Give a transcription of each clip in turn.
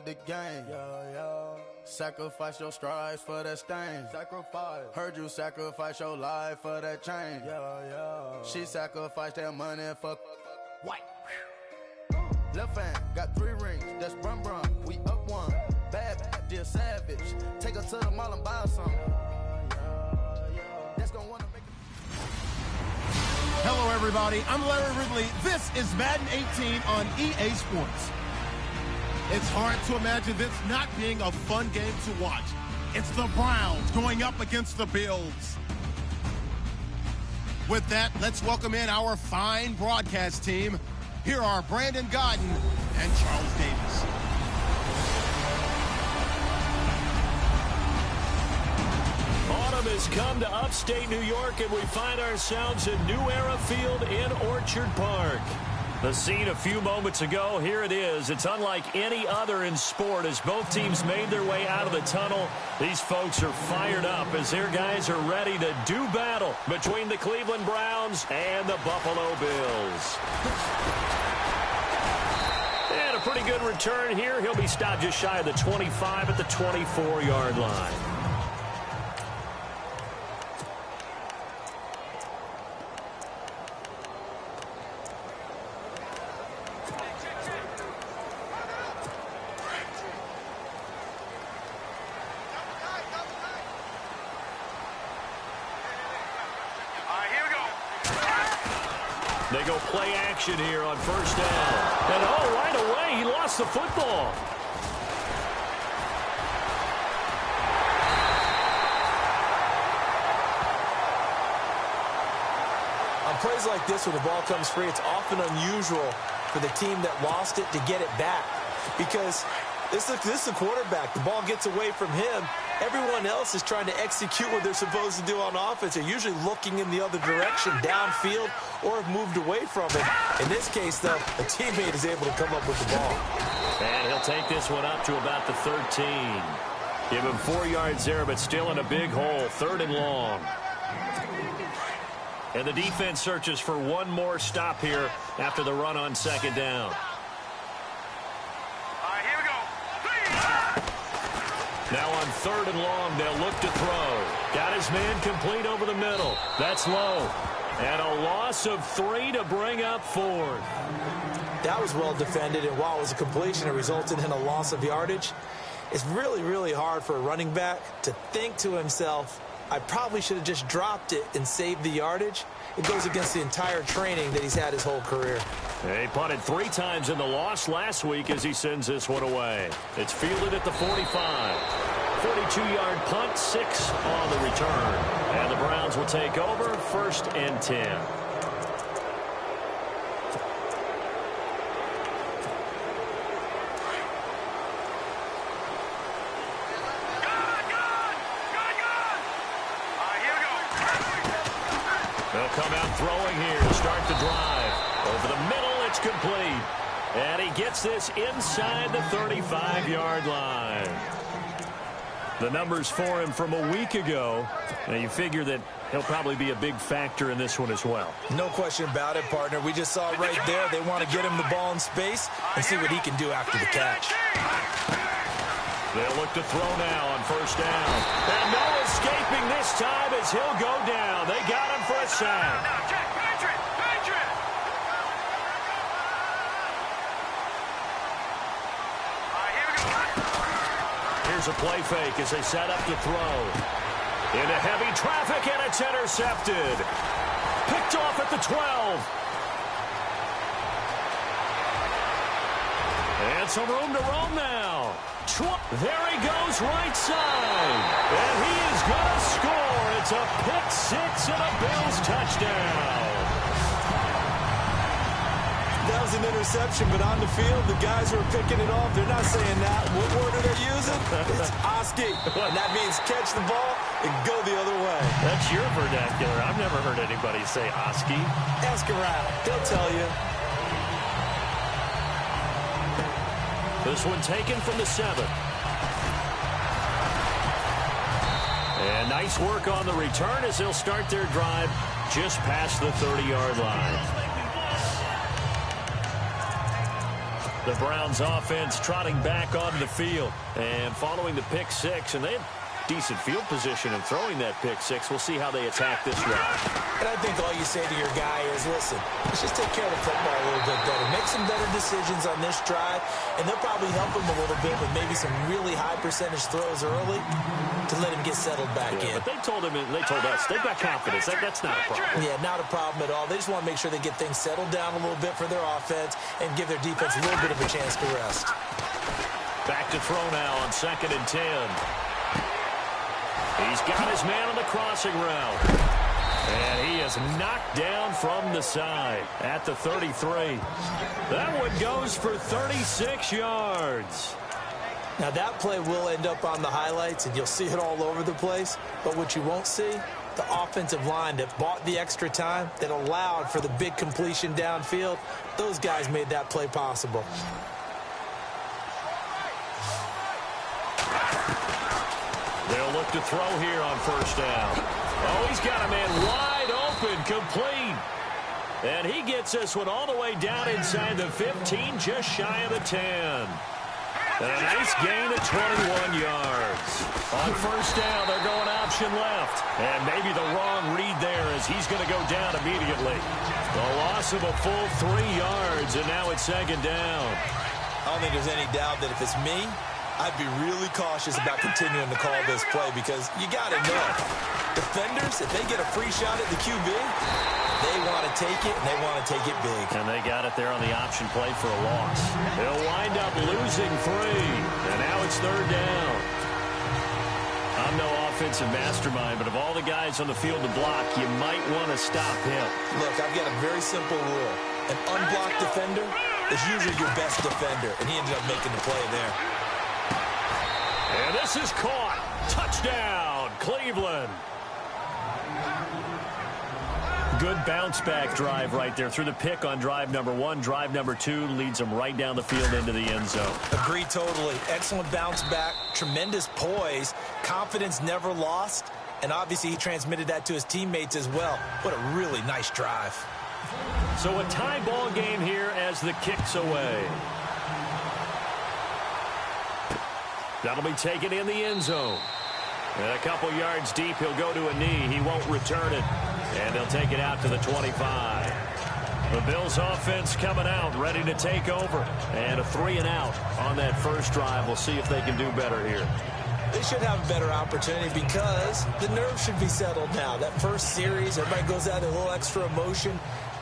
with the game. Sacrifice your strides for that stain. Sacrifice. Heard you sacrifice your life for that chain. She sacrificed that money for white. Left hand got 3 rings. That's brum brum. We up one. Bad, dear savage. Take her to the mall and buy something. That's gonna wanna make it. Hello, everybody. I'm Larry Ridley. This is Madden 18 on EA Sports. It's hard to imagine this not being a fun game to watch. It's the Browns going up against the Bills. With that, let's welcome in our fine broadcast team. Here are Brandon Godden and Charles Davis. Autumn has come to upstate New York, and we find ourselves in New Era Field in Orchard Park. The scene a few moments ago, here it is. It's unlike any other in sport as both teams made their way out of the tunnel. These folks are fired up as their guys are ready to do battle between the Cleveland Browns and the Buffalo Bills. And a pretty good return here. He'll be stopped just shy of the 25 at the 24-yard line. They go play action here on first down. And right away, he lost the football. On plays like this, when the ball comes free, it's often unusual for the team that lost it to get it back. Because this is the quarterback. The ball gets away from him. Everyone else is trying to execute what they're supposed to do on offense. They're usually looking in the other direction, downfield, or have moved away from it. In this case, though, a teammate is able to come up with the ball. And he'll take this one up to about the 13. Give him 4 yards there, but still in a big hole. 3rd and long. And the defense searches for one more stop here after the run on 2nd down. Now on 3rd and long, they'll look to throw. Got his man complete over the middle. That's low. And a loss of 3 to bring up 4th. That was well defended, and while it was a completion, it resulted in a loss of yardage. It's really, really hard for a running back to think to himself, I probably should have just dropped it and saved the yardage. It goes against the entire training that he's had his whole career. He punted 3 times in the loss last week as he sends this one away. It's fielded at the 45. 42-yard punt, 6 on the return. And the Browns will take over, 1st and 10. They'll come out throwing here to start the drive. Over the middle, it's complete. And he gets this inside the 35-yard line. The numbers for him from a week ago. Now you figure that he'll probably be a big factor in this one as well. No question about it, partner. We just saw it right there. They want to get him the ball in space and see what he can do after the catch. They'll look to throw now on 1st down. And no escaping this time as he'll go down. They got him for a sack. Here's a play fake as they set up to throw. Into heavy traffic, and it's intercepted. Picked off at the 12. And some room to roam now. There he goes right side. And he is going to score. It's a pick 6 and a Bills touchdown. That was an interception, but on the field, the guys who are picking it off, they're not saying that. What word are they using? It's Oski. And that means catch the ball and go the other way. That's your vernacular. I've never heard anybody say Oski. Ask around. They'll tell you. This one taken from the 7. And nice work on the return as they'll start their drive just past the 30-yard line. The Browns offense trotting back onto the field. And following the pick six, and they had decent field position in throwing that pick six. We'll see how they attack this round. And I think all you say to your guy is, listen, let's just take care of the football a little bit better. Make some better decisions on this drive, and they'll probably help him a little bit with maybe some really high percentage throws early to let him get settled back in. But they told us, they've got confidence. That's not a problem. Yeah, not a problem at all. They just want to make sure they get things settled down a little bit for their offense and give their defense a little bit of a chance to rest. Back to throw now on 2nd and 10. He's got his man on the crossing route. And he is knocked down from the side at the 33. That one goes for 36 yards. Now, that play will end up on the highlights, and you'll see it all over the place. But what you won't see, the offensive line that bought the extra time, that allowed for the big completion downfield, those guys made that play possible. They'll look to throw here on 1st down. Oh, he's got a man wide open, complete. And he gets this one all the way down inside the 15, just shy of the 10. And a nice gain of 21 yards. On 1st down, they're going option left. And maybe the wrong read there as he's going to go down immediately. The loss of a full 3 yards, and now it's 2nd down. I don't think there's any doubt that if it's me, I'd be really cautious about continuing to call this play because you got to know, defenders, if they get a free shot at the QB, they want to take it, and they want to take it big. And they got it there on the option play for a loss. They'll wind up losing 3, and now it's 3rd down. I'm no offensive mastermind, but of all the guys on the field to block, you might want to stop him. Look, I've got a very simple rule. An unblocked defender is usually your best defender, and he ended up making the play there. And this is caught. Touchdown, Cleveland. Good bounce-back drive right there. Through the pick on drive number 1. Drive number 2 leads them right down the field into the end zone. Agree totally. Excellent bounce back. Tremendous poise. Confidence never lost. And obviously he transmitted that to his teammates as well. What a really nice drive. So a tie ball game here as the kick's away. That'll be taken in the end zone. And a couple yards deep, he'll go to a knee. He won't return it. And they'll take it out to the 25. The Bills offense coming out, ready to take over. And a 3-and-out on that first drive. We'll see if they can do better here. They should have a better opportunity because the nerves should be settled now. That first series, everybody goes out a little extra emotion.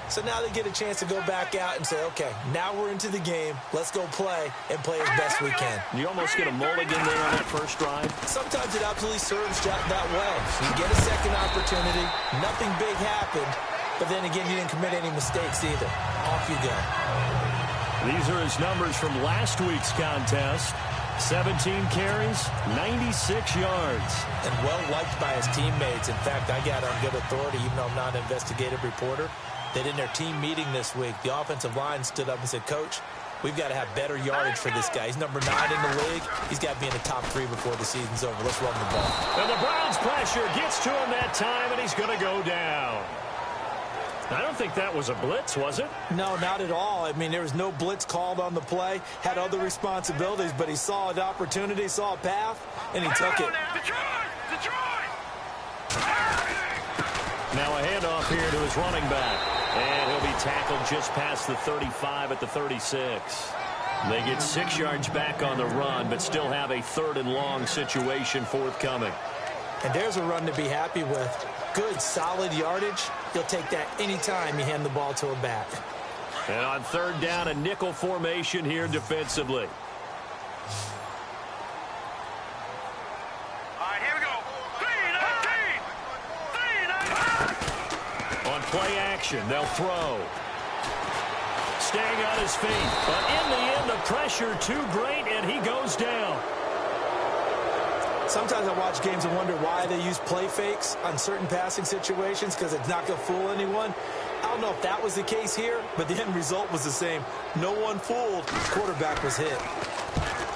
So now they get a chance to go back out and say, okay, now we're into the game. Let's go play and play as best we can. You almost get a mulligan there on that first drive. Sometimes it absolutely serves that well. You get a second opportunity. Nothing big happened. But then again, you didn't commit any mistakes either. Off you go. These are his numbers from last week's contest. 17 carries, 96 yards. And well-liked by his teammates. In fact, I got on good authority, even though I'm not an investigative reporter, that in their team meeting this week, the offensive line stood up and said, Coach, we've got to have better yardage for this guy. He's number 9 in the league. He's got to be in the top 3 before the season's over. Let's run the ball. And the Browns pressure gets to him that time, and he's going to go down. I don't think that was a blitz, was it? No, not at all. I mean, there was no blitz called on the play. Had other responsibilities, but he saw an opportunity, saw a path, and he took it. Now a handoff here to his running back. And he'll be tackled just past the 35 at the 36. They get 6 yards back on the run, but still have a 3rd and long situation forthcoming. And there's a run to be happy with. Good, solid yardage. You'll take that anytime you hand the ball to a back. And on 3rd down, a nickel formation here defensively. All right, here we go. 3-19. On play action, they'll throw. Staying on his feet. But in the end, the pressure too great, and he goes down. Sometimes I watch games and wonder why they use play fakes on certain passing situations because it's not going to fool anyone. I don't know if that was the case here, but the end result was the same. No one fooled. Quarterback was hit.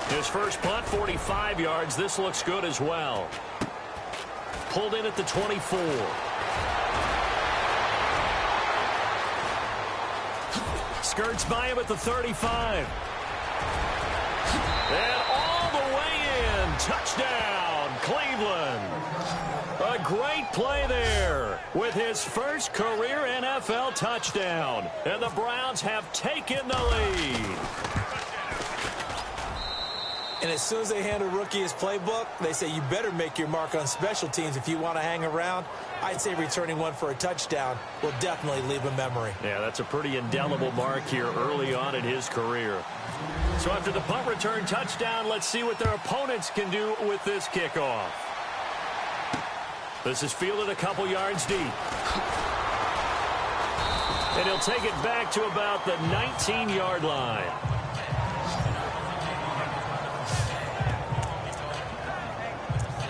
His first punt, 45 yards. This looks good as well. Pulled in at the 24. Skirts by him at the 35. And all the way in. Touchdown, Cleveland. A great play there with his first career NFL touchdown. And the Browns have taken the lead. And as soon as they hand a rookie his playbook, they say you better make your mark on special teams if you want to hang around. I'd say returning one for a touchdown will definitely leave a memory. Yeah, that's a pretty indelible mark here early on in his career. So after the punt return touchdown, let's see what their opponents can do with this kickoff. This is fielded a couple yards deep. And he'll take it back to about the 19-yard line.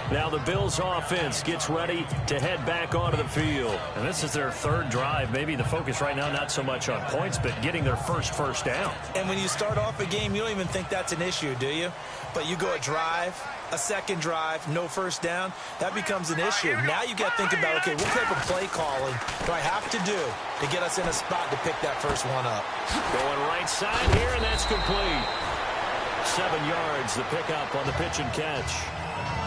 Now the Bills offense gets ready to head back onto the field. And this is their third drive. Maybe the focus right now not so much on points, but getting their first down. And when you start off a game, you don't even think that's an issue, do you? But you go a drive, a second drive, no first down, that becomes an issue. Now you got to think about, okay, what type of play calling do I have to do to get us in a spot to pick that first one up? Going right side here, and that's complete. 7 yards, the pickup on the pitch and catch.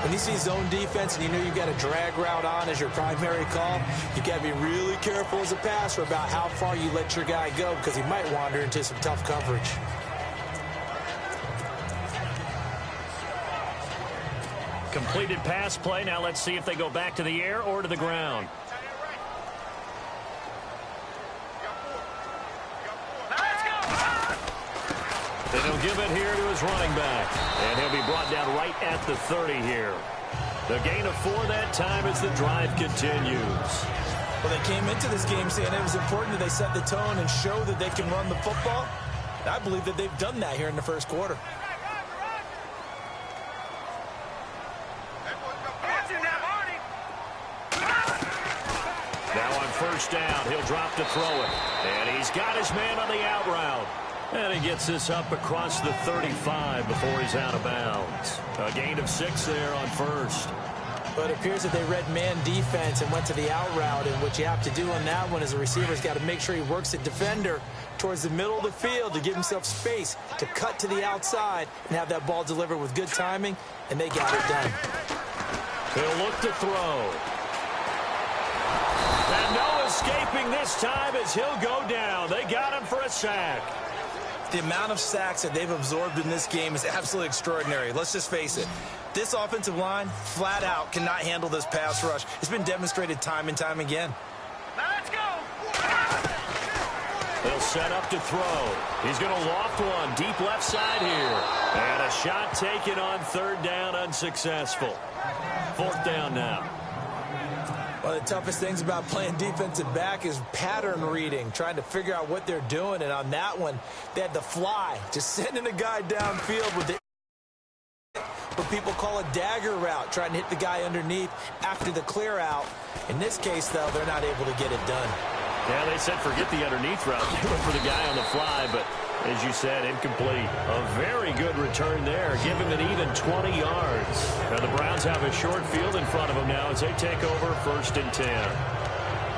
When you see zone defense and you know you've got a drag route on as your primary call, you've got to be really careful as a passer about how far you let your guy go because he might wander into some tough coverage. Completed pass play. Now let's see if they go back to the air or to the ground. And he'll give it here to his running back. And he'll be brought down right at the 30 here. The gain of 4 that time as the drive continues. Well, they came into this game saying it was important that they set the tone and show that they can run the football. I believe that they've done that here in the first quarter. Now on first down, he'll drop to throw it. And he's got his man on the out route. And he gets this up across the 35 before he's out of bounds. A gain of 6 there on first. But it appears that they read man defense and went to the out route. And what you have to do on that one is the receiver's got to make sure he works the defender towards the middle of the field to give himself space to cut to the outside and have that ball delivered with good timing. And they got it done. He'll look to throw. And no escaping this time as he'll go down. They got him for a sack. The amount of sacks that they've absorbed in this game is absolutely extraordinary. Let's just face it. This offensive line, flat out, cannot handle this pass rush. It's been demonstrated time and time again. Let's go! They'll set up to throw. He's going to loft one deep left side here. And a shot taken on third down, unsuccessful. Fourth down now. One of the toughest things about playing defensive back is pattern reading, trying to figure out what they're doing. And on that one, they had the fly, just sending a guy downfield with what people call a dagger route, trying to hit the guy underneath after the clear out. In this case, though, they're not able to get it done. Yeah, they said forget the underneath route. They went for the guy on the fly, but as you said, incomplete. A very good return there. Give him an even 20 yards. Now the Browns have a short field in front of them now as they take over 1st and 10.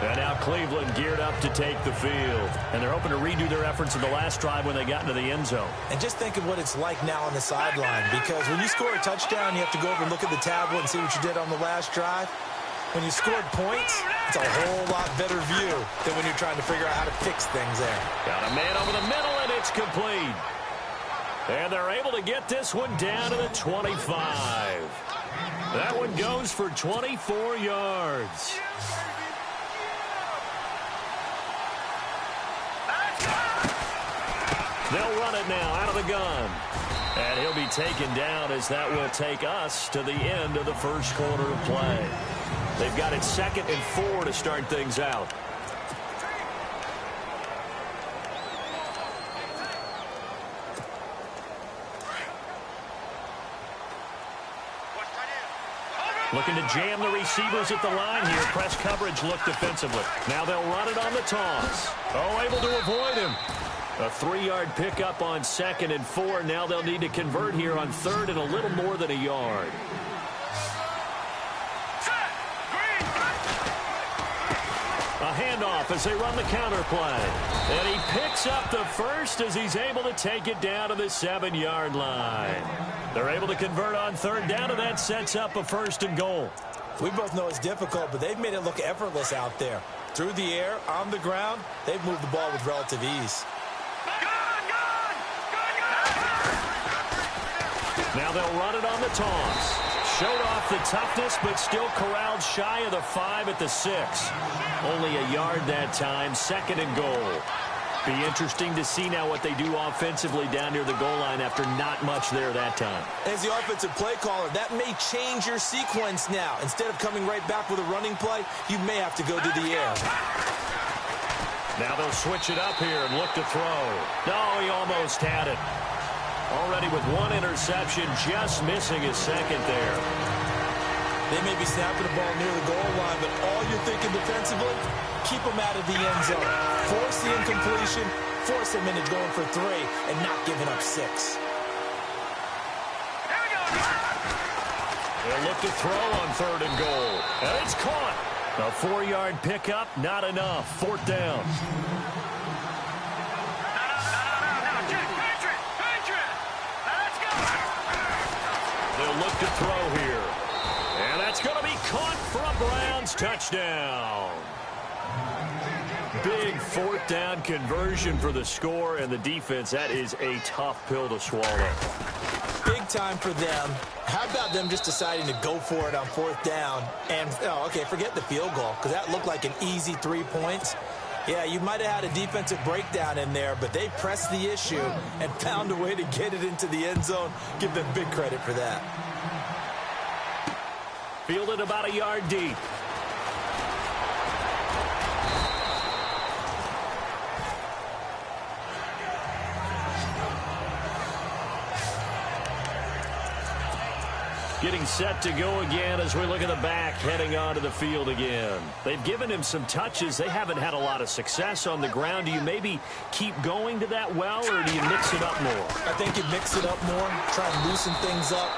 And now Cleveland geared up to take the field. And they're hoping to redo their efforts in the last drive when they got into the end zone. And just think of what it's like now on the sideline, because when you score a touchdown, you have to go over and look at the tablet and see what you did on the last drive. When you scored points, it's a whole lot better view than when you're trying to figure out how to fix things there. Got a man over the middle, and it's complete. And they're able to get this one down to the 25. That one goes for 24 yards. They'll run it now out of the gun. And he'll be taken down as that will take us to the end of the first quarter of play. They've got it 2nd and 4 to start things out. Looking to jam the receivers at the line here. Press coverage look defensively. Now they'll run it on the toss. Oh, able to avoid him. A 3-yard pickup on 2nd and 4. Now they'll need to convert here on 3rd and a little more than a yard. A handoff as they run the counter play. And he picks up the first as he's able to take it down to the 7-yard line. They're able to convert on third down, and that sets up a 1st and goal. We both know it's difficult, but they've made it look effortless out there. Through the air, on the ground, they've moved the ball with relative ease. Now they'll run it on the toss. Showed off the toughness, but still corralled shy of the 5 at the 6. Only a yard that time, 2nd and goal. Be interesting to see now what they do offensively down near the goal line after not much there that time. As the offensive play caller, that may change your sequence now. Instead of coming right back with a running play, you may have to go to the air. Now they'll switch it up here and look to throw. No, he almost had it. Already with 1 interception, just missing his 2nd there. They may be snapping the ball near the goal line, but all you're thinking defensively, keep them out of the end zone. Force the incompletion, force them into going for 3, and not giving up 6. They'll look to throw on 3rd and goal. And it's caught. A 4-yard pickup, not enough. 4th down. They'll look to throw here. And that's going to be caught for a Browns touchdown. Big 4th down conversion for the score, and the defense, that is a tough pill to swallow. Big time for them. How about them just deciding to go for it on 4th down? And, okay, forget the field goal, because that looked like an easy 3 points. Yeah, you might have had a defensive breakdown in there, but they pressed the issue and found a way to get it into the end zone. Give them big credit for that. Fielded about a yard deep. Getting set to go again as we look at the back heading onto the field again. They've given him some touches. They haven't had a lot of success on the ground. Do you maybe keep going to that well, or do you mix it up more? I think you mix it up more, try and loosen things up.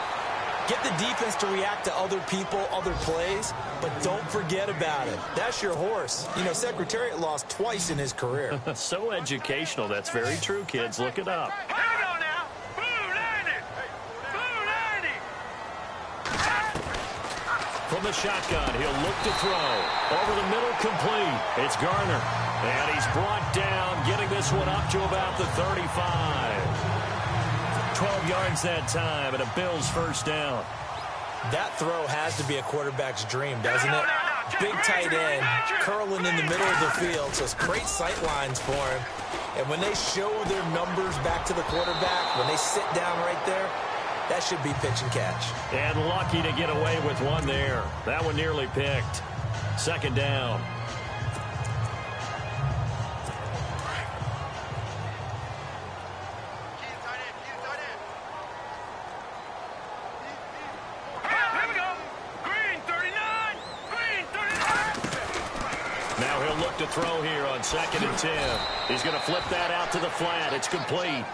Get the defense to react to other people, other plays, but don't forget about it. That's your horse. You know, Secretariat lost twice in his career. So educational. That's very true, kids. Look it up. From the shotgun, he'll look to throw. Over the middle, complete. It's Garner. And he's brought down, getting this one up to about the 35. 12 yards that time, and a Bills 1st down. That throw has to be a quarterback's dream, doesn't it? Big tight end, curling in the middle of the field, so it's great sight lines for him. And when they show their numbers back to the quarterback, when they sit down right there, that should be pitch and catch. And lucky to get away with one there. That one nearly picked. 2nd down. Now he'll look to throw here on 2nd and 10. He's going to flip that out to the flat. It's complete.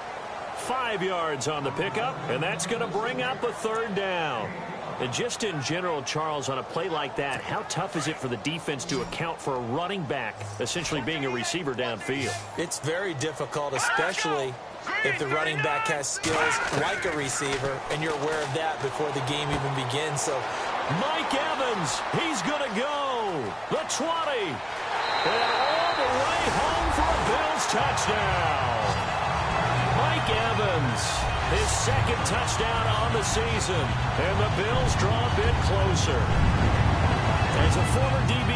5 yards on the pickup, and that's going to bring up a 3rd down. And just in general, Charles, on a play like that, how tough is it for the defense to account for a running back essentially being a receiver downfield? It's very difficult, especially if the running back has skills like a receiver, and you're aware of that before the game even begins. So Mike Evans, he's going to go. The 20. And all the way home for a Bills touchdown. Mike Evans, his 2nd touchdown on the season, and the Bills draw a bit closer. As a former DB,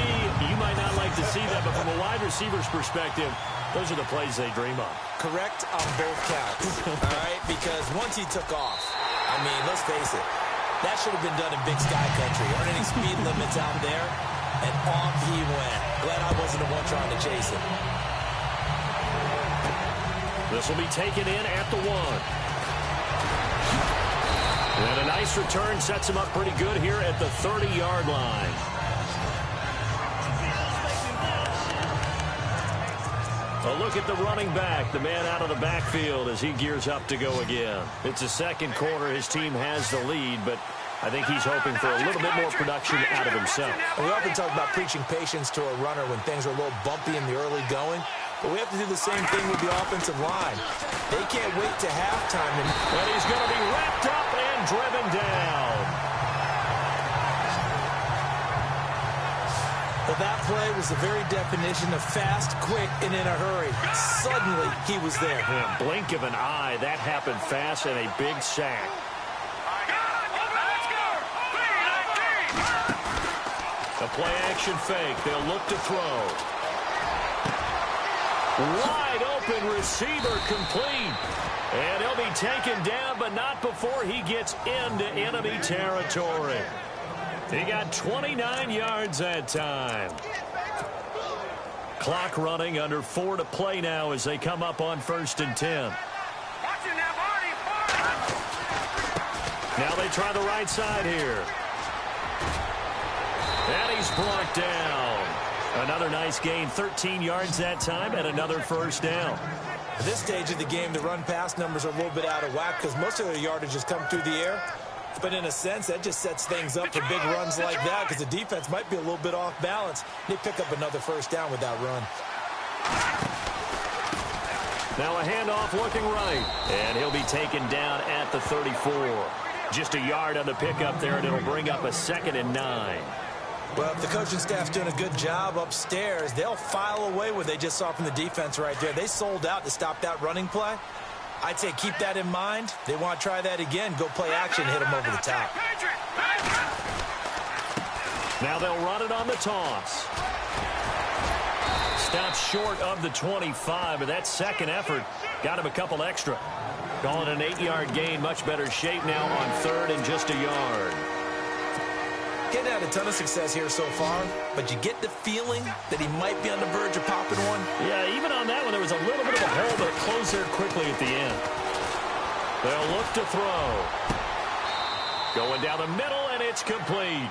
you might not like to see that, but from a wide receiver's perspective, those are the plays they dream of. Correct on both counts, all right? Because once he took off, I mean, let's face it, that should have been done in Big Sky Country. Aren't any speed limits out there? And off he went. Glad I wasn't the one trying to chase him. This will be taken in at the 1. And a nice return sets him up pretty good here at the 30-yard line. A look at the running back, the man out of the backfield as he gears up to go again. It's the 2nd quarter. His team has the lead, but I think he's hoping for a little bit more production out of himself. We often talk about preaching patience to a runner when things are a little bumpy in the early going, but we have to do the same thing with the offensive line. They can't wait to halftime. And he's going to be wrapped up and driven down. But that play was the very definition of fast, quick, and in a hurry. Suddenly, he was there. In a blink of an eye, that happened fast and a big sack. A play-action fake. They'll look to throw. Wide open receiver complete. And he'll be taken down, but not before he gets into enemy territory. He got 29 yards that time. Clock running, under 4 to play now as they come up on 1st and 10. Now they try the right side here. And he's brought down. Another nice gain, 13 yards that time, and another first down. At this stage of the game, the run-pass numbers are a little bit out of whack because most of their yardage has come through the air. But in a sense, that just sets things up for big runs like that because the defense might be a little bit off balance. They pick up another first down with that run. Now a handoff looking right. And he'll be taken down at the 34. Just a yard on the pickup there, and it'll bring up a 2nd and 9. Well, if the coaching staff's doing a good job upstairs, they'll file away what they just saw from the defense right there. They sold out to stop that running play. I'd say keep that in mind. They want to try that again. Go play action, hit them over the top. Now they'll run it on the toss. Stops short of the 25, but that second effort got him a couple extra. Calling an 8-yard gain, much better shape now on 3rd and just a yard. Getting had a ton of success here so far, but you get the feeling that he might be on the verge of popping one. Yeah, even on that one, there was a little bit of a hole, but it closed there quickly at the end. They'll look to throw. Going down the middle, and it's complete.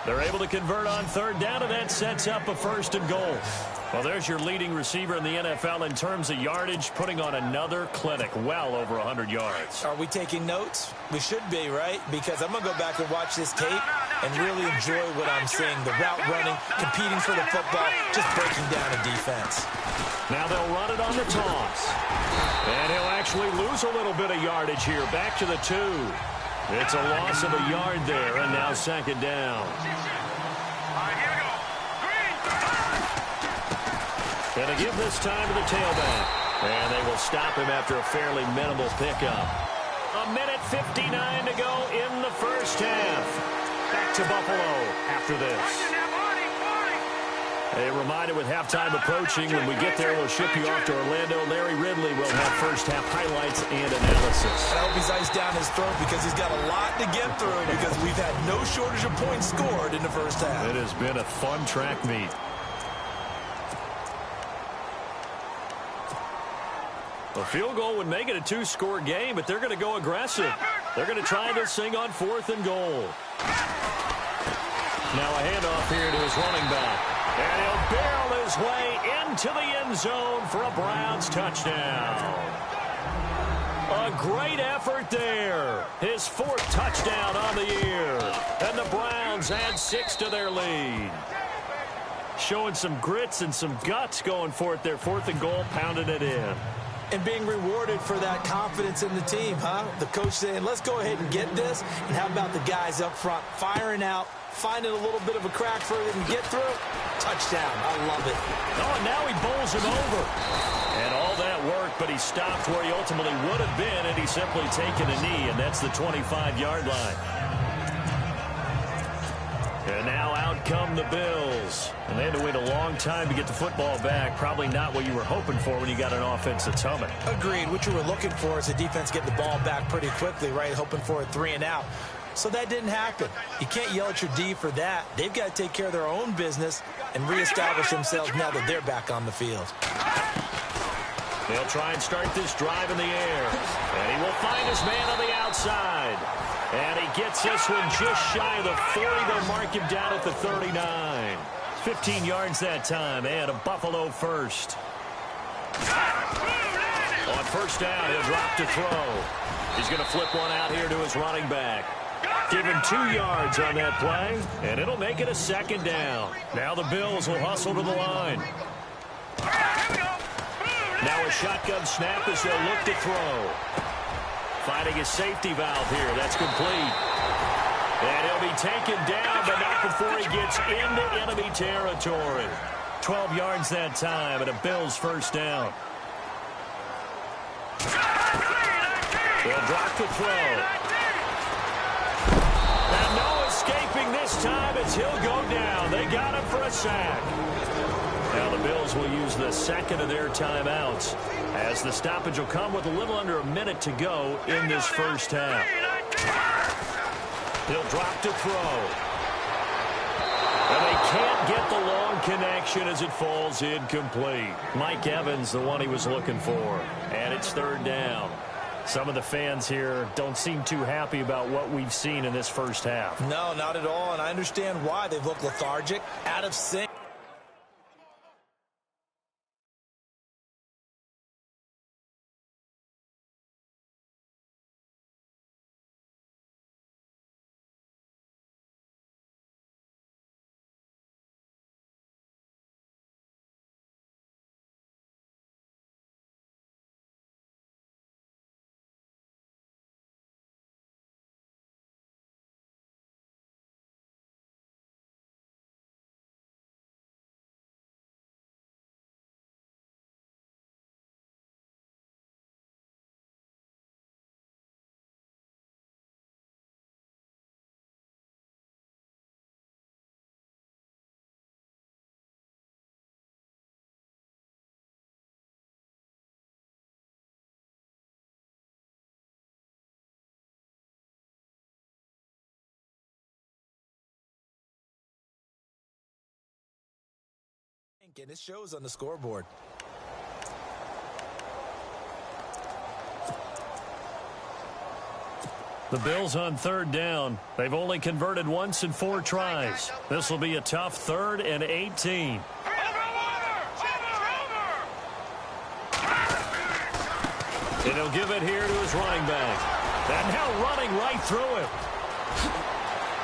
They're able to convert on 3rd down, and that sets up a 1st and goal. Well, there's your leading receiver in the NFL in terms of yardage, putting on another clinic, well over 100 yards. Are we taking notes? We should be, right? Because I'm going to go back and watch this tape and really enjoy what I'm seeing. The route running, competing for the football, just breaking down a defense. Now they'll run it on the toss. And he'll actually lose a little bit of yardage here. Back to the 2. It's a loss of a yard there, and now 2nd down. And to give this time to the tailback. And they will stop him after a fairly minimal pickup. 1:59 to go in the first half. Back to Buffalo after this. A reminder with halftime approaching, when we get there, we'll ship you off to Orlando. Larry Ridley will have first half highlights and analysis. I hope he's iced down his throat because he's got a lot to get through because we've had no shortage of points scored in the first half. It has been a fun track meet. A field goal would make it a 2-score game, but they're going to go aggressive. They're going to try this thing on 4th and goal. Now a handoff here to his running back. And he'll barrel his way into the end zone for a Browns touchdown. A great effort there. His 4th touchdown on the year. And the Browns add 6 to their lead. Showing some grits and some guts going for it there. 4th and goal, pounding it in. And being rewarded for that confidence in the team, huh? The coach saying, let's go ahead and get this. And how about the guys up front firing out, finding a little bit of a crack for them to get through? Touchdown. I love it. Oh, and now he bowls him over. And all that work, but he stopped where he ultimately would have been, and he's simply taken a knee, and that's the 25-yard line. And now out come the Bills. And they had to wait a long time to get the football back. Probably not what you were hoping for when you got an offense that's humming. Agreed. What you were looking for is the defense getting the ball back pretty quickly, right? Hoping for a 3 and out. So that didn't happen. You can't yell at your D for that. They've got to take care of their own business and reestablish themselves now that they're back on the field. They'll try and start this drive in the air. And he will find his man on the outside. And he gets this one just shy of the 40. They'll mark him down at the 39. 15 yards that time, and a Buffalo first. On 1st down, he'll drop to throw. He's going to flip one out here to his running back. Given 2 yards on that play, and it'll make it a 2nd down. Now the Bills will hustle to the line. Now a shotgun snap as they'll look to throw. Finding his safety valve here. That's complete. And he'll be taken down, but not before he gets into enemy territory. 12 yards that time, and a Bills 1st down. They'll drop to throw. And no escaping this time as he'll go down. They got him for a sack. Now the Bills will use the 2nd of their timeouts as the stoppage will come with a little under a minute to go in this 1st half. He'll drop to throw. And they can't get the long connection as it falls incomplete. Mike Evans, the one he was looking for. And it's 3rd down. Some of the fans here don't seem too happy about what we've seen in this 1st half. No, not at all, and I understand why. They've looked lethargic, out of sync. And it shows on the scoreboard. The Bills on 3rd down. They've only converted once in 4 tries. This will be a tough 3rd and 18. And he'll give it here to his running back. And now running right through him.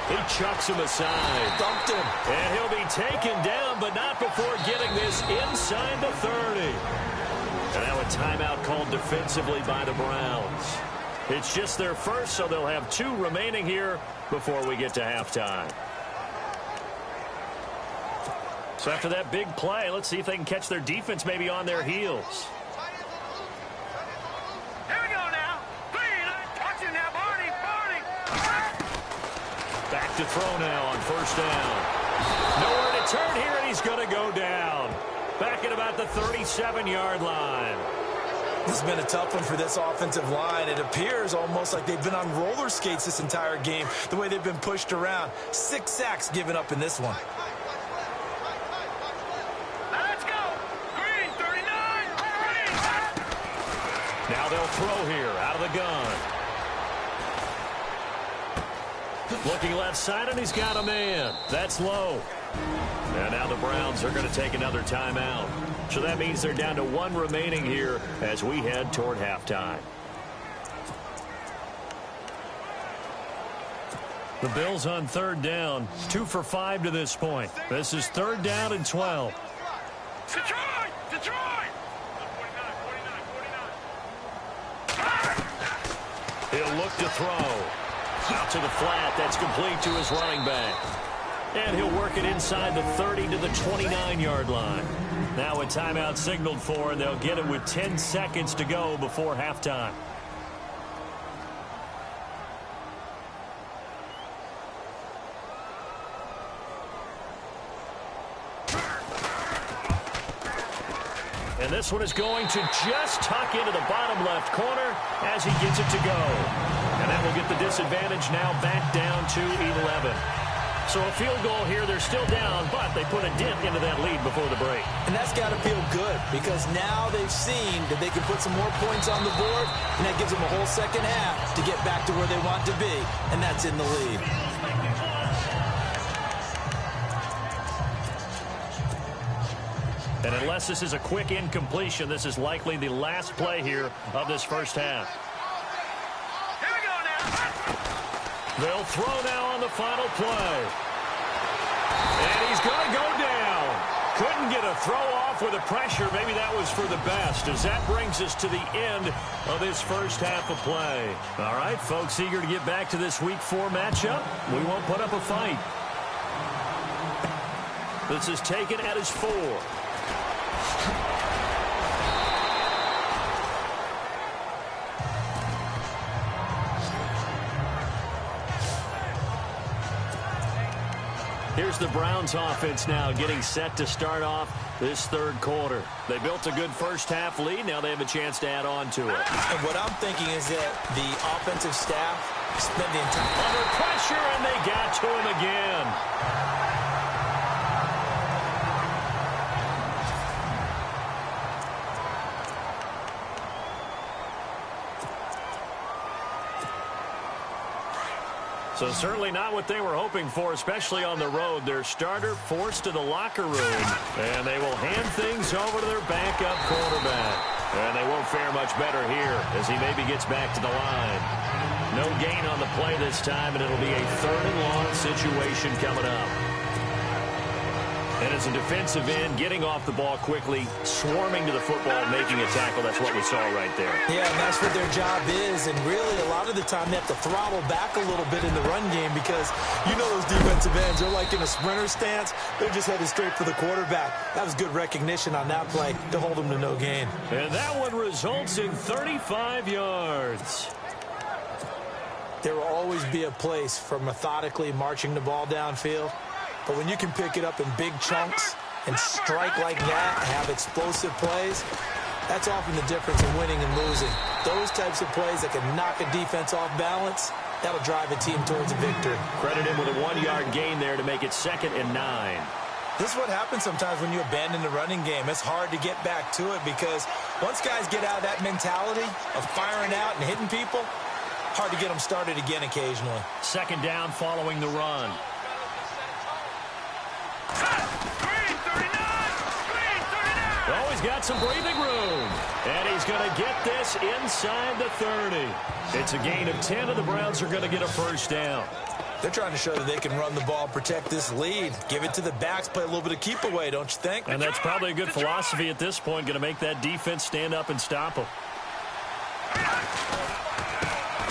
He chucks him aside. Dumped him. And he'll be taken down, but not before getting this inside the 30. And now a timeout called defensively by the Browns. It's just their 1st, so they'll have 2 remaining here before we get to halftime. So after that big play, let's see if they can catch their defense maybe on their heels. Here we go now. Watch it now, Barney. Back to throw now on 1st down. Nowhere to turn here, and he's going to go down. Back at about the 37-yard line. This has been a tough one for this offensive line. It appears almost like they've been on roller skates this entire game, the way they've been pushed around. 6 sacks given up in this one. Let's go. Green, 39. Green. Now they'll throw here out of the gun. Looking left side, and he's got a man. That's low. And now the Browns are going to take another timeout. So that means they're down to 1 remaining here as we head toward halftime. The Bills on 3rd down. 2 for 5 to this point. This is 3rd down and 12. Detroit! He'll look to throw. Out to the flat. That's complete to his running back. And he'll work it inside the 30 to the 29-yard line. Now a timeout signaled for, and they'll get it with 10 seconds to go before halftime. And this one is going to just tuck into the bottom left corner as he gets it to go. And that will get the disadvantage now back down to 11. So a field goal here, they're still down, but they put a dent into that lead before the break. And that's got to feel good because now they've seen that they can put some more points on the board, and that gives them a whole 2nd half to get back to where they want to be, and that's in the lead. And unless this is a quick incompletion, this is likely the last play here of this 1st half. Here we go now. They'll throw now on the final play. And he's going to go down. Couldn't get a throw off with the pressure. Maybe that was for the best, as that brings us to the end of this first half of play. All right, folks, eager to get back to this Week 4 matchup. We won't put up a fight. This is taken at his 4. Here's the Browns offense now getting set to start off this third quarter. They built a good first half lead. Now they have a chance to add on to it. And what I'm thinking is that the offensive staff spend the entire under pressure, and they got to him again. So certainly not what they were hoping for, especially on the road. Their starter forced to the locker room, and they will hand things over to their backup quarterback. And they won't fare much better here as he maybe gets back to the line. No gain on the play this time, and it'll be a 3rd and long situation coming up. And as a defensive end, getting off the ball quickly, swarming to the football, making a tackle, that's what we saw right there. Yeah, and that's what their job is. And really, a lot of the time, they have to throttle back a little bit in the run game because you know those defensive ends, they're like in a sprinter stance. They're just headed straight for the quarterback. That was good recognition on that play to hold them to no gain. And that one results in 35 yards. There will always be a place for methodically marching the ball downfield. But when you can pick it up in big chunks and strike like that and have explosive plays, that's often the difference in winning and losing. Those types of plays that can knock a defense off balance, that'll drive a team towards a victory. Credit him with a 1-yard gain there to make it 2nd and 9. This is what happens sometimes when you abandon the running game. It's hard to get back to it because once guys get out of that mentality of firing out and hitting people, hard to get them started again occasionally. 2nd down following the run. Oh, he's got some breathing room. And he's going to get this inside the 30. It's a gain of 10, and the Browns are going to get a 1st down. They're trying to show that they can run the ball, protect this lead. Give it to the backs, play a little bit of keep away, don't you think? And that's probably a good philosophy at this point, going to make that defense stand up and stop them.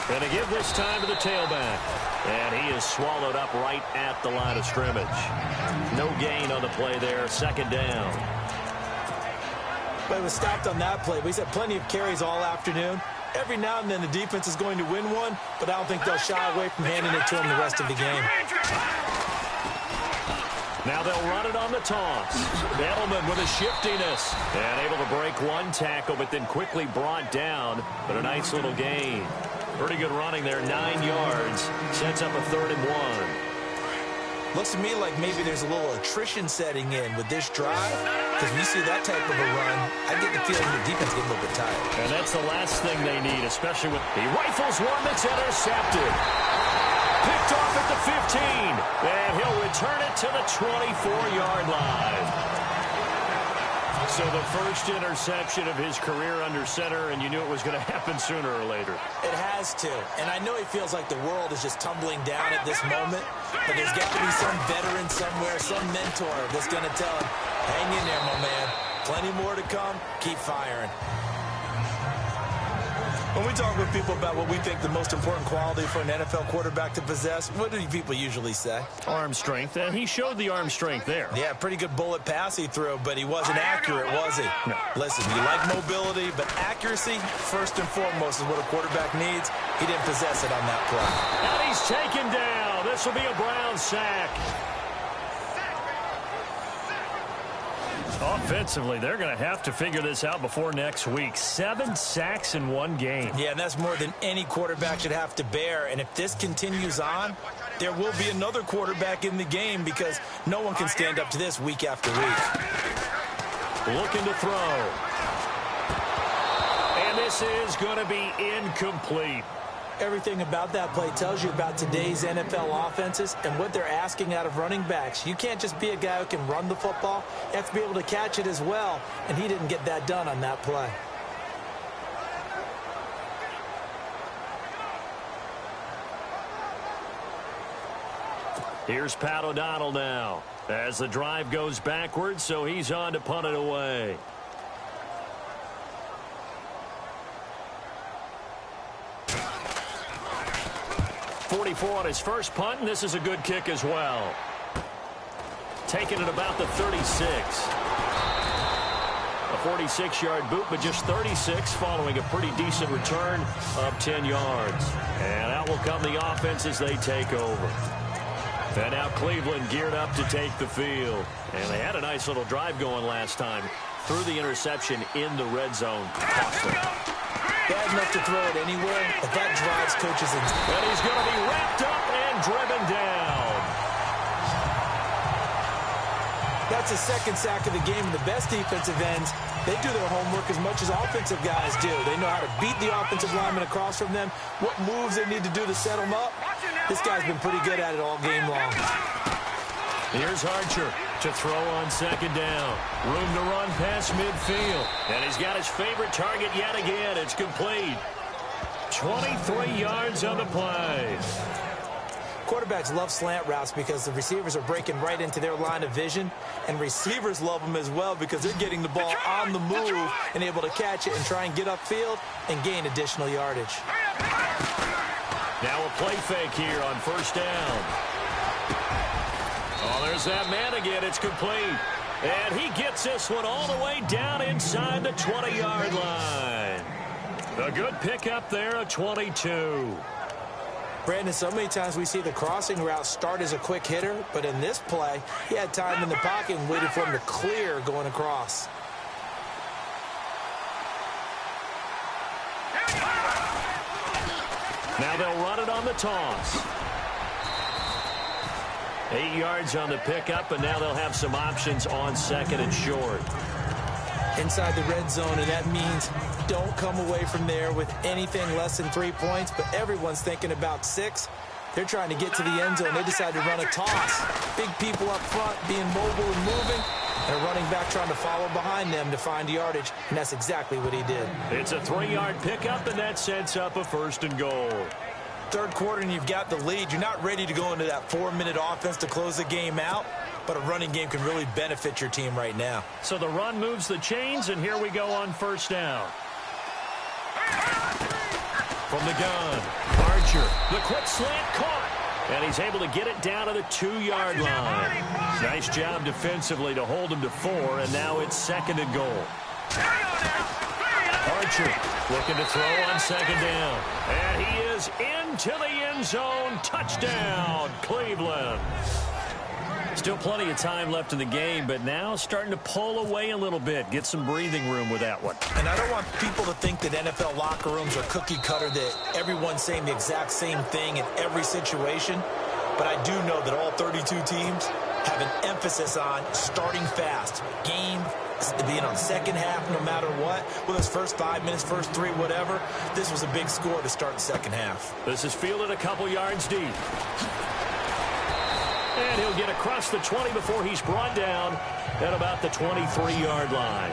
Going to give this time to the tailback. And he is swallowed up right at the line of scrimmage. No gain on the play there, 2nd down. But it was stopped on that play. We've had plenty of carries all afternoon. Every now and then the defense is going to win one, but I don't think they'll shy away from handing it to them the rest of the game. Now they'll run it on the toss. Edelman with a shiftiness. And able to break one tackle, but then quickly brought down. But a nice little gain. Pretty good running there, 9 yards. Sets up a 3rd and 1. Looks to me like maybe there's a little attrition setting in with this drive. Because when you see that type of a run, I get the feeling the defense gets a little bit tired. And that's the last thing they need, especially with he rifles one that's intercepted. Picked off at the 15. And he'll return it to the 24-yard line. So the first interception of his career under center, and you knew it was going to happen sooner or later. It has to. And I know he feels like the world is just tumbling down at this moment, but there's got to be some veteran somewhere, some mentor that's going to tell him, hang in there, my man. Plenty more to come. Keep firing. When we talk with people about what we think the most important quality for an NFL quarterback to possess, what do people usually say? Arm strength. And he showed the arm strength there. Yeah, pretty good bullet pass he threw, but he wasn't accurate, was he? No. Listen, you like mobility, but accuracy, first and foremost, is what a quarterback needs. He didn't possess it on that play. And he's taken down. This will be a Brown sack. Offensively, they're going to have to figure this out before next week. 7 sacks in one game. Yeah, and that's more than any quarterback should have to bear. And if this continues on, there will be another quarterback in the game because no one can stand up to this week after week. Looking to throw. And this is going to be incomplete. Everything about that play tells you about today's NFL offenses and what they're asking out of running backs. You can't just be a guy who can run the football. You have to be able to catch it as well, and he didn't get that done on that play. Here's Pat O'Donnell now as the drive goes backwards, so he's on to punt it away. .44 on his first punt, and this is a good kick as well. Taking it about the 36. A 46-yard boot, but just 36 following a pretty decent return of 10 yards. And out will come the offense as they take over. And now Cleveland geared up to take the field. And they had a nice little drive going last time. Threw the interception in the red zone. Costly. Bad enough to throw it anywhere, but that drives coaches in. And he's going to be wrapped up and driven down. That's a second sack of the game, and the best defensive ends, they do their homework as much as offensive guys do. They know how to beat the offensive lineman across from them, what moves they need to do to set them up. This guy's been pretty good at it all game long. Here's Archer to throw on second down. Room to run past midfield. And he's got his favorite target yet again. It's complete. 23 yards on the play. Quarterbacks love slant routes because the receivers are breaking right into their line of vision, and receivers love them as well because they're getting the ball on the move and able to catch it and try and get upfield and gain additional yardage. Now a play fake here on first down. Oh, there's that man again. It's complete. And he gets this one all the way down inside the 20-yard line. A good pickup there, a 22. Brandon, so many times we see the crossing route start as a quick hitter, but in this play, he had time in the pocket and waited for him to clear going across. Now they'll run it on the toss. 8 yards on the pickup, and now they'll have some options on second and short. Inside the red zone, and that means don't come away from there with anything less than 3 points, but everyone's thinking about 6. They're trying to get to the end zone. They decide to run a toss. Big people up front being mobile and moving, and a running back trying to follow behind them to find yardage, and that's exactly what he did. It's a 3-yard pickup, and that sets up a first and goal. Third quarter, and you've got the lead. You're not ready to go into that 4-minute offense to close the game out, but a running game can really benefit your team right now. So the run moves the chains, and here we go on first down. From the gun, Archer, the quick slant caught, and he's able to get it down to the 2-yard line. Nice job defensively to hold him to 4, and now it's second and goal. Archer looking to throw on second down, and he is into the end zone. Touchdown, Cleveland. Still plenty of time left in the game, but now starting to pull away a little bit. Get some breathing room with that one. And I don't want people to think that NFL locker rooms are cookie cutter, that everyone's saying the exact same thing in every situation. But I do know that all 32 teams have an emphasis on starting fast. Game being on second half no matter what. Whether it's first 5 minutes, first 3, whatever. This was a big score to start the second half. This is fielded a couple yards deep. And he'll get across the 20 before he's brought down at about the 23-yard line.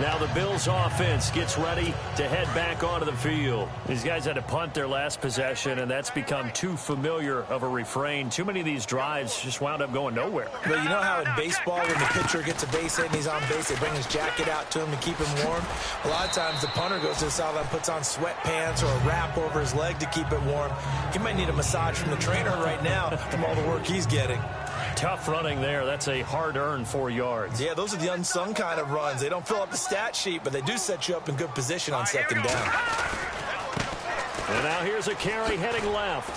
Now the Bills offense gets ready to head back onto the field. These guys had to punt their last possession, and that's become too familiar of a refrain. Too many of these drives just wound up going nowhere. Well, you know how in baseball when the pitcher gets a base hit and he's on base, they bring his jacket out to him to keep him warm? A lot of times the punter goes to the sideline, puts on sweatpants or a wrap over his leg to keep it warm. He might need a massage from the trainer right now from all the work he's getting. Tough running there. That's a hard-earned 4 yards. Yeah, those are the unsung kind of runs. They don't fill up the stat sheet, but they do set you up in good position on second down. And now here's a carry heading left.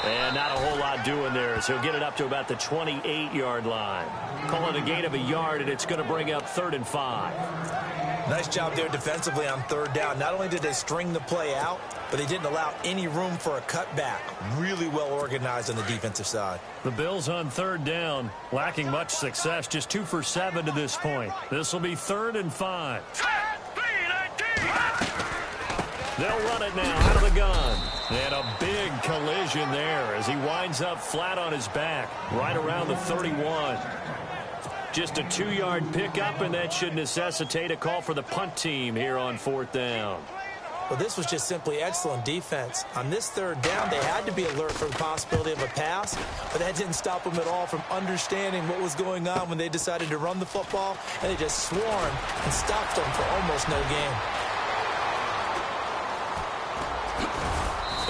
And not a whole lot doing there, so he'll get it up to about the 28-yard line. Call it a gain of a yard, and it's going to bring up 3rd and 5. Nice job there defensively on third down. Not only did they string the play out, but they didn't allow any room for a cutback. Really well organized on the defensive side. The Bills on third down, lacking much success, just 2 for 7 to this point. This will be 3rd and 5. They'll run it now out of the gun. And a big collision there as he winds up flat on his back, right around the 31. Just a 2-yard pickup, and that should necessitate a call for the punt team here on 4th down. Well, this was just simply excellent defense. On this third down, they had to be alert for the possibility of a pass, but that didn't stop them at all from understanding what was going on when they decided to run the football, and they just swarmed and stopped them for almost no gain.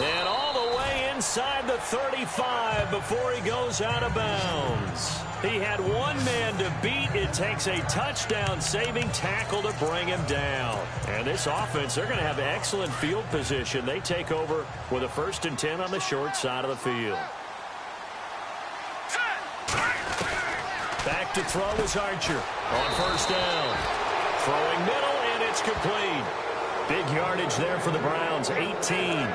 And all the way inside the 35 before he goes out of bounds. He had one man to beat. It takes a touchdown-saving tackle to bring him down. And this offense, they're going to have excellent field position. They take over with a 1st and 10 on the short side of the field. Back to throw is Archer on 1st down. Throwing middle, and it's complete. Big yardage there for the Browns, 18.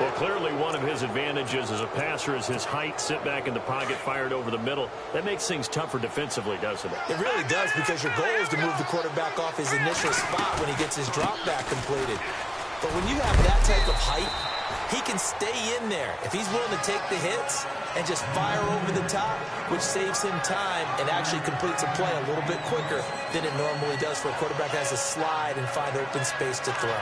Well, clearly one of his advantages as a passer is his height. Sit back in the pocket, fired over the middle. That makes things tougher defensively, doesn't it? It really does, because your goal is to move the quarterback off his initial spot when he gets his drop back completed. But when you have that type of height, he can stay in there if he's willing to take the hits and just fire over the top, which saves him time and actually completes a play a little bit quicker than it normally does for a quarterback that has to slide and find open space to throw.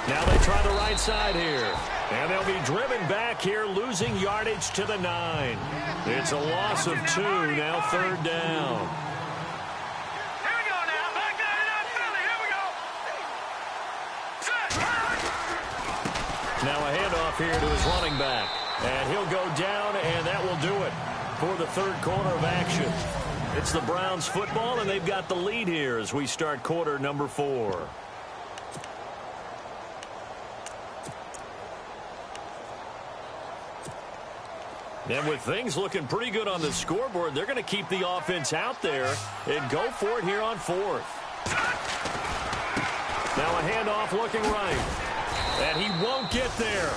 Now they try the right side here. And they'll be driven back here, losing yardage to the 9. It's a loss of 2, now 3rd down. Here we go now. Back that it up, Philly. Here we go. Set. Now a handoff here to his running back. And he'll go down, and that will do it for the 3rd quarter of action. It's the Browns football, and they've got the lead here as we start quarter number 4. And with things looking pretty good on the scoreboard, they're going to keep the offense out there and go for it here on 4th. Now a handoff looking right. And he won't get there.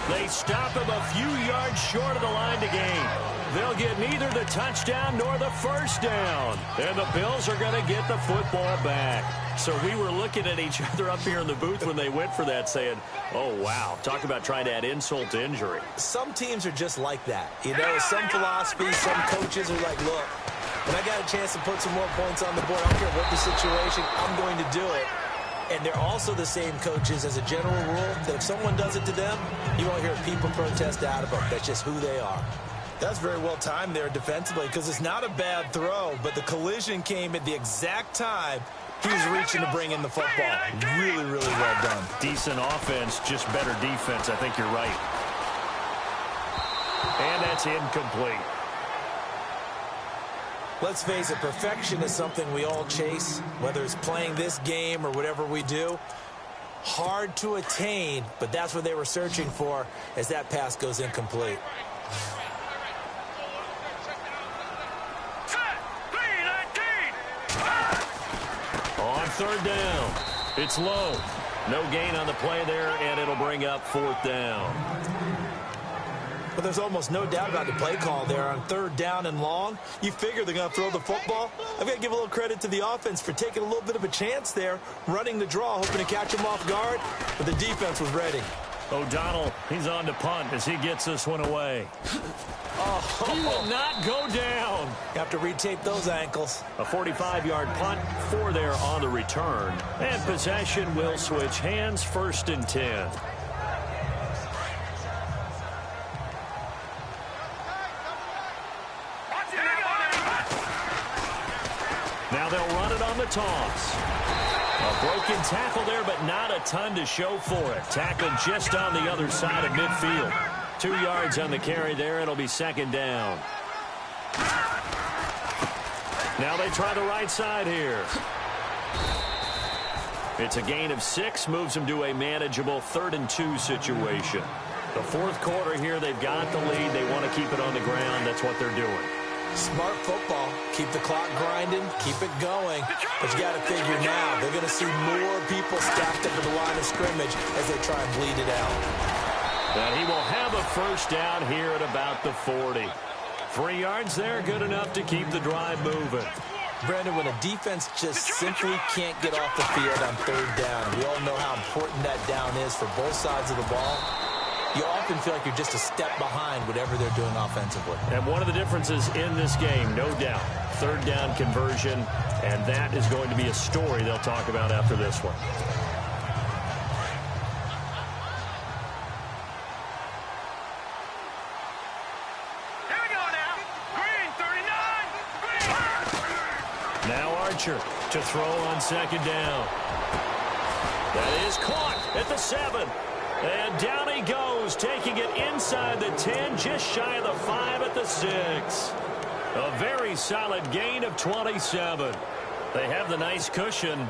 They stop him a few yards short of the line to gain. They'll get neither the touchdown nor the 1st down. And the Bills are going to get the football back. So we were looking at each other up here in the booth when they went for that saying, oh, wow, talk about trying to add insult to injury. Some teams are just like that. You know, some philosophies, some coaches are like, look, when I got a chance to put some more points on the board, I don't care what the situation, I'm going to do it. And they're also the same coaches as a general rule that if someone does it to them, you won't hear people protest out of them. That's just who they are. That's very well timed there defensively, because it's not a bad throw, but the collision came at the exact time he was reaching to bring in the football. Really, really well done. Decent offense, just better defense. I think you're right. And that's incomplete. Let's face it, perfection is something we all chase, whether it's playing this game or whatever we do. Hard to attain, but that's what they were searching for as that pass goes incomplete. On 3rd down, it's low. No gain on the play there, and it'll bring up 4th down. But there's almost no doubt about the play call there on 3rd down and long. You figure they're going to throw the football. I've got to give a little credit to the offense for taking a little bit of a chance there, running the draw, hoping to catch him off guard, but the defense was ready. O'Donnell, he's on to punt as he gets this one away. He will not go down. Have to retape those ankles. A 45-yard punt, 4 there on the return. And possession will switch hands, 1st and 10. Now they'll run it on the toss. A broken tackle there, but not a ton to show for it. Tackled just on the other side of midfield. 2 yards on the carry there. It'll be 2nd down. Now they try the right side here. It's a gain of 6. Moves them to a manageable 3rd and 2 situation. The 4th quarter here, they've got the lead. They want to keep it on the ground. That's what they're doing. Smart football. Keep the clock grinding. Keep it going. But you got to figure now, they're going to see more people stacked up at the line of scrimmage as they try and bleed it out. And he will have a 1st down here at about the 40. 3 yards there, good enough to keep the drive moving. Brandon, when a defense just simply can't get off the field on 3rd down, we all know how important that down is for both sides of the ball. you often feel like you're just a step behind whatever they're doing offensively. And one of the differences in this game, no doubt, third down conversion, and that is going to be a story they'll talk about after this one. Here we go now. Green, 39. Green. Now Archer to throw on second down. That is caught at the 7. And down he goes, taking it inside the 10, just shy of the 5 at the 6. A very solid gain of 27. They have the nice cushion.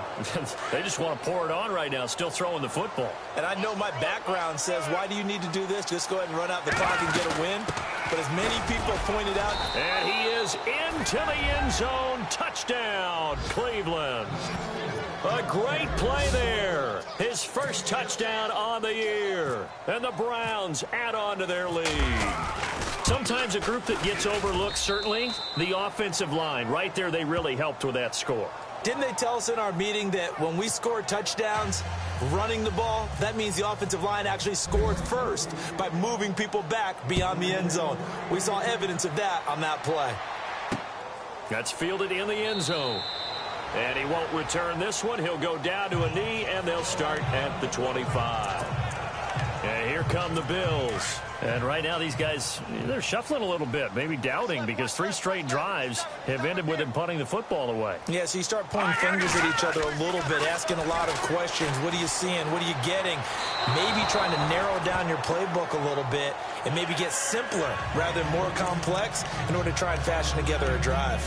They just want to pour it on right now, still throwing the football. And I know my background says, why do you need to do this? Just go ahead and run out the clock and get a win. But as many people pointed out. And he is into the end zone. Touchdown, Cleveland. A great play there. His first touchdown on the year. And the Browns add on to their lead. Sometimes a group that gets overlooked, certainly, the offensive line. Right there, they really helped with that score. Didn't they tell us in our meeting that when we score touchdowns running the ball, that means the offensive line actually scored first by moving people back beyond the end zone? We saw evidence of that on that play. That's fielded in the end zone. And he won't return this one. He'll go down to a knee, and they'll start at the 25. And here come the Bills. And right now these guys, they're shuffling a little bit, maybe doubting, because 3 straight drives have ended with them punting the football away. Yeah, so you start pointing fingers at each other a little bit, asking a lot of questions. What are you seeing? What are you getting? Maybe trying to narrow down your playbook a little bit and maybe get simpler rather than more complex in order to try and fashion together a drive.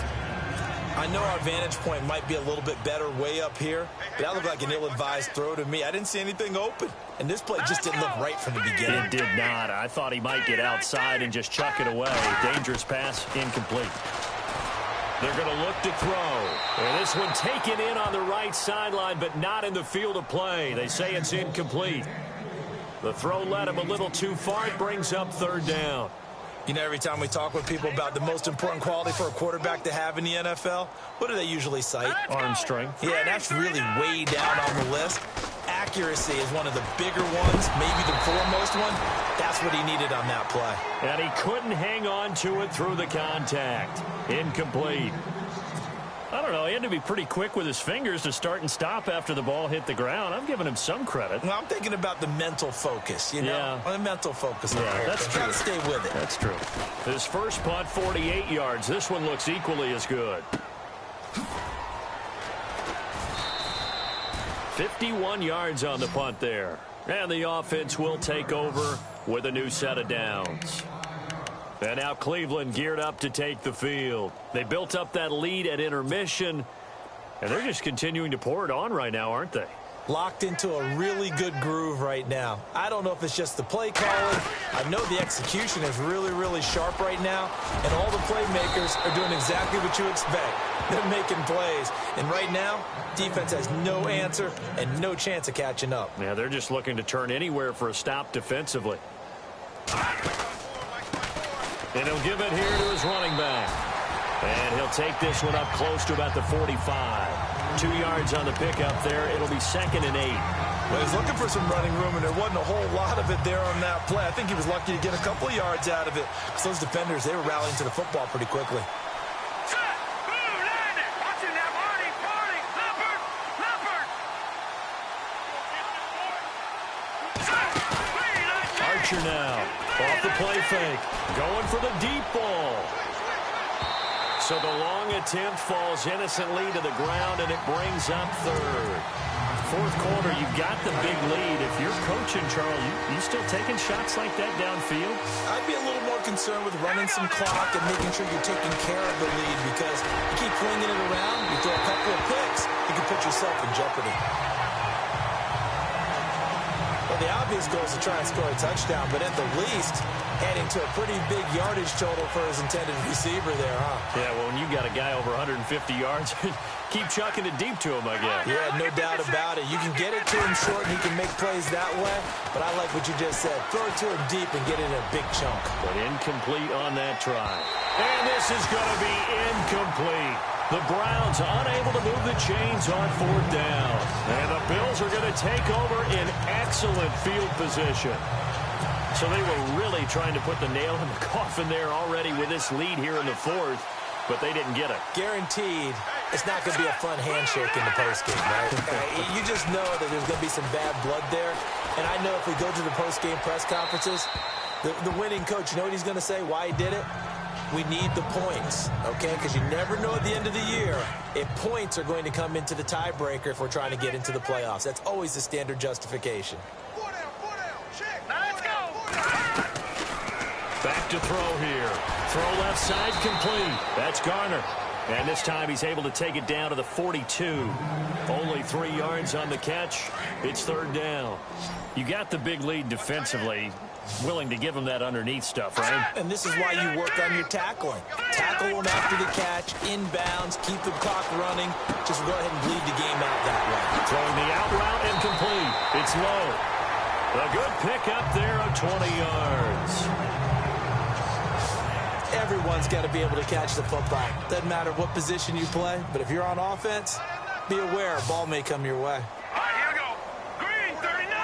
I know our vantage point might be a little bit better way up here, but that looked like an ill-advised throw to me. I didn't see anything open, and this play just didn't look right from the beginning. It did not. I thought he might get outside and just chuck it away. Dangerous pass, incomplete. They're going to look to throw. And this one taken in on the right sideline, but not in the field of play. They say it's incomplete. The throw led him a little too far. It brings up third down. You know, every time we talk with people about the most important quality for a quarterback to have in the NFL, what do they usually cite? Arm strength. Yeah, that's really way down on the list. Accuracy is one of the bigger ones, maybe the foremost one. That's what he needed on that play. And he couldn't hang on to it through the contact. Incomplete. I don't know. He had to be pretty quick with his fingers to start and stop after the ball hit the ground. I'm giving him some credit. Well, I'm thinking about the mental focus, you know? Yeah. The mental focus. Yeah, that's true. Got to stay with it. That's true. His first punt, 48 yards. This one looks equally as good. 51 yards on the punt there. And the offense will take over with a new set of downs. And now Cleveland geared up to take the field. They built up that lead at intermission, and they're just continuing to pour it on right now, aren't they? Locked into a really good groove right now. I don't know if it's just the play calling. I know the execution is really, really sharp right now, and all the playmakers are doing exactly what you expect. They're making plays, and right now, defense has no answer and no chance of catching up. Yeah, they're just looking to turn anywhere for a stop defensively. And he'll give it here to his running back. And he'll take this one up close to about the 45. 2 yards on the pickup there. It'll be 2nd and 8. Well, he's looking for some running room, and there wasn't a whole lot of it there on that play. I think he was lucky to get a couple of yards out of it. Because those defenders, they were rallying to the football pretty quickly. Archer now. Off the play fake. Going for the deep ball. So the long attempt falls innocently to the ground, and it brings up third. Fourth quarter, you've got the big lead. If you're coaching, Charles, you still taking shots like that downfield? I'd be a little more concerned with running some clock and making sure you're taking care of the lead, because you keep flinging it around, you throw a couple of picks, you can put yourself in jeopardy. Well, the obvious goal is to try and score a touchdown, but at the least, heading to a pretty big yardage total for his intended receiver there, huh? Yeah, well, when you got a guy over 150 yards, keep chucking it deep to him, I guess. Yeah, no doubt about it. You can get it to him short, and he can make plays that way, but I like what you just said. Throw it to him deep and get it in a big chunk. But incomplete on that try. And this is going to be incomplete. The Browns unable to move the chains on 4th down. And the Bills are going to take over in excellent field position. So they were really trying to put the nail in the coffin there already with this lead here in the fourth, but they didn't get it. Guaranteed it's not going to be a fun handshake in the postgame, right? You just know that there's going to be some bad blood there. And I know if we go to the postgame press conferences, the winning coach, you know what he's going to say, why he did it? We need the points, okay? Because you never know at the end of the year if points are going to come into the tiebreaker if we're trying to get into the playoffs. That's always the standard justification. Let's go. Back to throw here. Throw left side complete. That's Garner. And this time he's able to take it down to the 42. Only 3 yards on the catch. It's third down. You got the big lead defensively. Willing to give him that underneath stuff, right? And this is why you work on your tackling. Tackle them after the catch, inbounds, keep the clock running. Just go ahead and bleed the game out that way. Throwing the out route incomplete. It's low. A good pickup there of 20 yards. Everyone's got to be able to catch the football. Doesn't matter what position you play, but if you're on offense, be aware a ball may come your way. All right, here we go. Green, 39.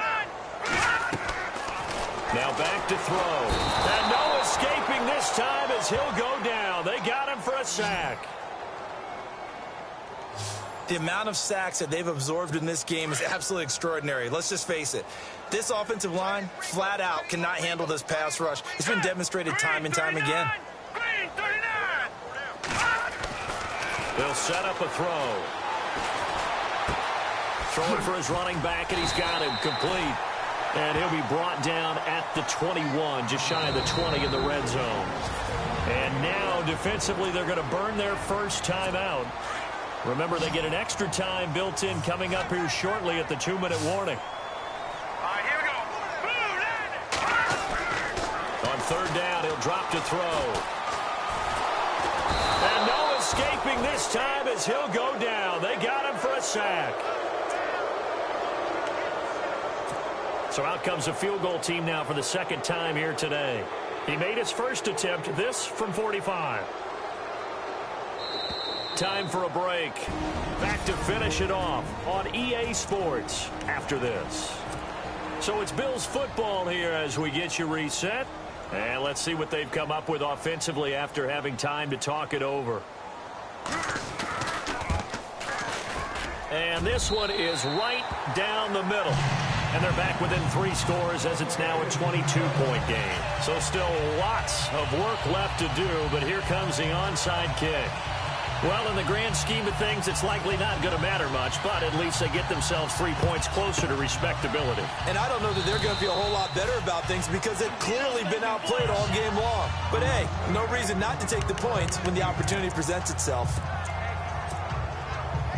Now back to throw. And no escaping this time as he'll go down. They got him for a sack. The amount of sacks that they've absorbed in this game is absolutely extraordinary. Let's just face it. This offensive line, flat out, cannot handle this pass rush. It's been demonstrated time and time again. Green, 39. They'll set up a throw. Throwing for his running back, and he's got him complete. And he'll be brought down at the 21, just shy of the 20 in the red zone. And now, defensively, they're going to burn their first timeout. Remember, they get an extra time built in coming up here shortly at the 2-minute warning. All right, here we go. Boom, On third down, he'll drop to throw. And no escaping this time as he'll go down. They got him for a sack. So out comes a field goal team now for the second time here today. He made his first attempt, this from 45. Time for a break. Back to finish it off on EA Sports after this. So it's Bills football here as we get you reset. And let's see what they've come up with offensively after having time to talk it over. And this one is right down the middle. And they're back within 3 scores as it's now a 22-point game. So still lots of work left to do, but here comes the onside kick. Well, in the grand scheme of things, it's likely not going to matter much, but at least they get themselves 3 points closer to respectability. And I don't know that they're going to feel a whole lot better about things because they've clearly been outplayed all game long. But, hey, no reason not to take the points when the opportunity presents itself.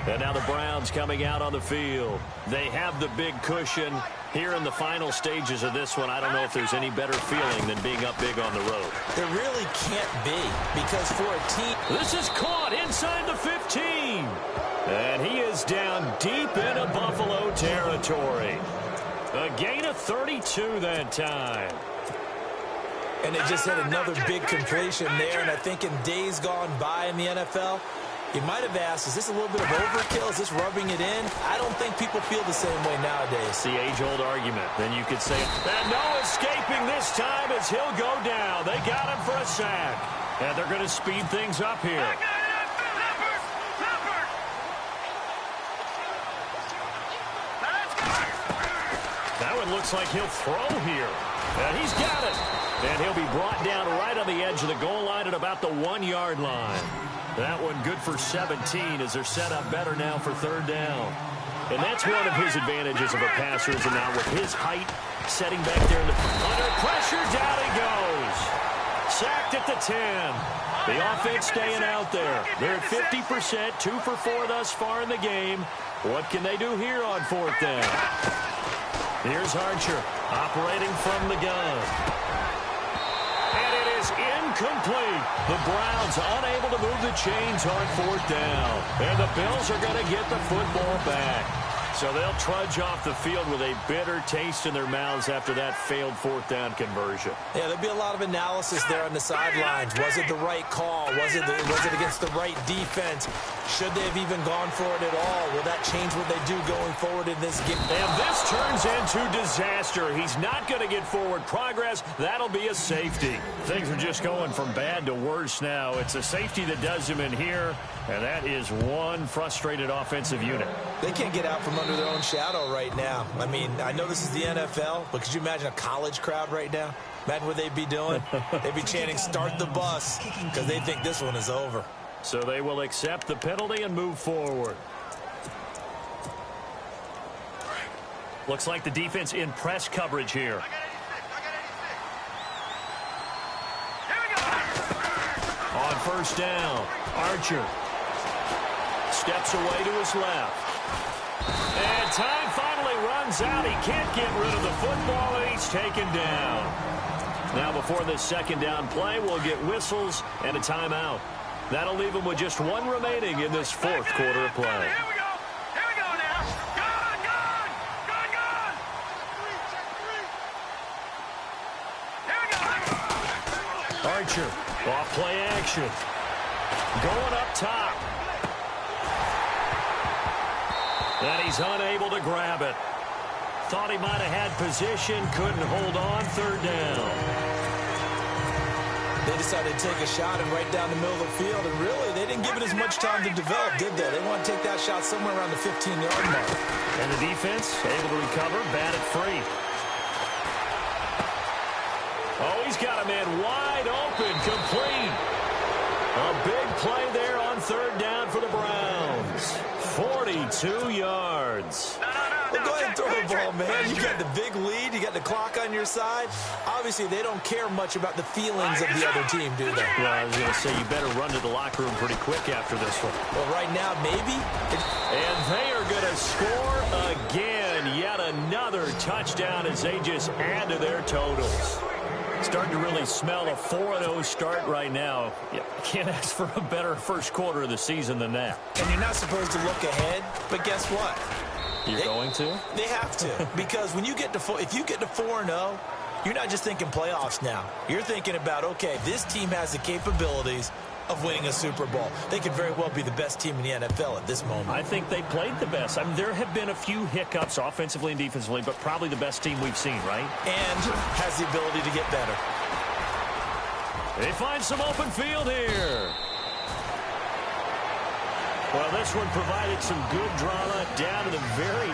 And now the Browns coming out on the field. They have the big cushion. Here in the final stages of this one, I don't know if there's any better feeling than being up big on the road. There really can't be, because for a team... This is caught inside the 15. And he is down deep into Buffalo territory. A gain of 32 that time. And they just had another big completion there, and I think in days gone by in the NFL... You might have asked, is this a little bit of overkill? Is this rubbing it in? I don't think people feel the same way nowadays. It's the age-old argument. Then you could say, and no escaping this time as he'll go down. They got him for a sack. And they're going to speed things up here. That one looks like he'll throw here. And he's got it. And he'll be brought down right on the edge of the goal line at about the 1-yard line. That one good for 17 as they're set up better now for third down. And that's one of his advantages of a passer, is now with his height setting back there in the under pressure, down he goes. Sacked at the 10. The offense staying out there. They're at 50%, 2 for 4 thus far in the game. What can they do here on fourth down? Here's Archer operating from the gun. And it is incomplete. The Browns unable to move the chains on fourth down. And the Bills are going to get the football back. So they'll trudge off the field with a bitter taste in their mouths after that failed fourth down conversion. Yeah, there'll be a lot of analysis there on the sidelines. Was it the right call? Was it against the right defense? Should they have even gone for it at all? Will that change what they do going forward in this game? And this turns into disaster. He's not going to get forward progress. That'll be a safety. Things are just going from bad to worse now. It's a safety that does him in here, and that is one frustrated offensive unit. They can't get out from under their own shadow right now. I mean, I know this is the NFL, but could you imagine a college crowd right now? Imagine what they'd be doing. They'd be chanting, "Start the bus," because they think this one is over. So they will accept the penalty and move forward. Looks like the defense in press coverage here. On first down, Archer steps away to his left. And time finally runs out. He can't get rid of the football, and he's taken down. Now before this second down play, we'll get whistles and a timeout. That'll leave him with just one remaining in this fourth quarter of play. Here we go. Here we go now. Gun, gun. Gun, gun. Here we go. Archer, off play action. Going up top. And he's unable to grab it. Thought he might have had position, couldn't hold on, third down. They decided to take a shot and right down the middle of the field, and really, they didn't give it as much time to develop, did they? They want to take that shot somewhere around the 15-yard mark. And the defense able to recover, bat it free. Oh, he's got a man wide open, complete. A big play there on third down for the Browns. 42 yards. Well, go ahead and throw the ball, man. You got the big lead. You got the clock on your side. Obviously, they don't care much about the feelings of the other team, do they? Well, I was going to say, you better run to the locker room pretty quick after this one. Well, right now, maybe. And they are going to score again. Yet another touchdown as they just add to their totals. Starting to really smell a 4-0 start right now. You can't ask for a better first quarter of the season than that. And you're not supposed to look ahead, but guess what? You're going to? They have to, because when you get to if you get to 4-0, you're not just thinking playoffs now. You're thinking about, okay, this team has the capabilities of winning a Super Bowl. They could very well be the best team in the NFL at this moment. I think they played the best. I mean, there have been a few hiccups offensively and defensively, but probably the best team we've seen, right? And has the ability to get better. They find some open field here. Well, this one provided some good drama down to the very